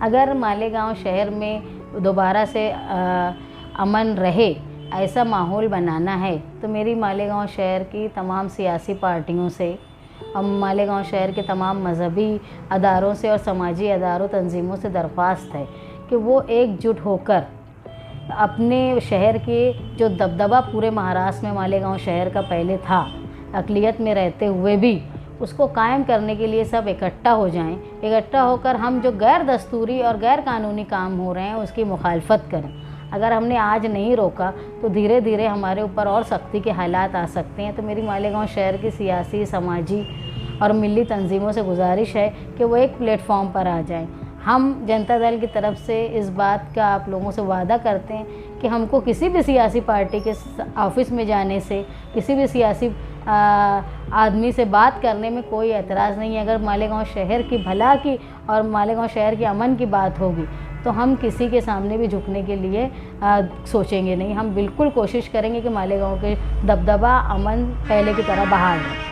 अगर मालेगांव शहर में दोबारा से अमन रहे, ऐसा माहौल बनाना है, तो मेरी मालेगांव शहर की तमाम सियासी पार्टियों से, मालेगांव शहर के तमाम मजहबी अदारों से और समाजी अदारों तंजीमों से दरख्वास्त है कि वो एकजुट होकर अपने शहर के जो दबदबा पूरे महाराष्ट्र में मालेगांव शहर का पहले था, अक़लियत में रहते हुए भी, उसको कायम करने के लिए सब इकट्ठा हो जाएं। इकट्ठा होकर हम जो गैर दस्तूरी और गैर कानूनी काम हो रहे हैं उसकी मुखालफत करें। अगर हमने आज नहीं रोका तो धीरे धीरे हमारे ऊपर और सख्ती के हालात आ सकते हैं। तो मेरी मालेगांव शहर की सियासी, समाजी और मिली तंजीमों से गुजारिश है कि वो एक प्लेटफॉर्म पर आ जाएं। हम जनता दल की तरफ से इस बात का आप लोगों से वादा करते हैं कि हमको किसी भी सियासी पार्टी के ऑफिस में जाने से, किसी भी सियासी आदमी से बात करने में कोई एतराज़ नहीं है। अगर मालेगांव शहर की भला की और मालेगांव शहर के अमन की बात होगी तो हम किसी के सामने भी झुकने के लिए सोचेंगे नहीं। हम बिल्कुल कोशिश करेंगे कि मालेगांव के दबदबा, अमन पहले की तरह बहाल हो।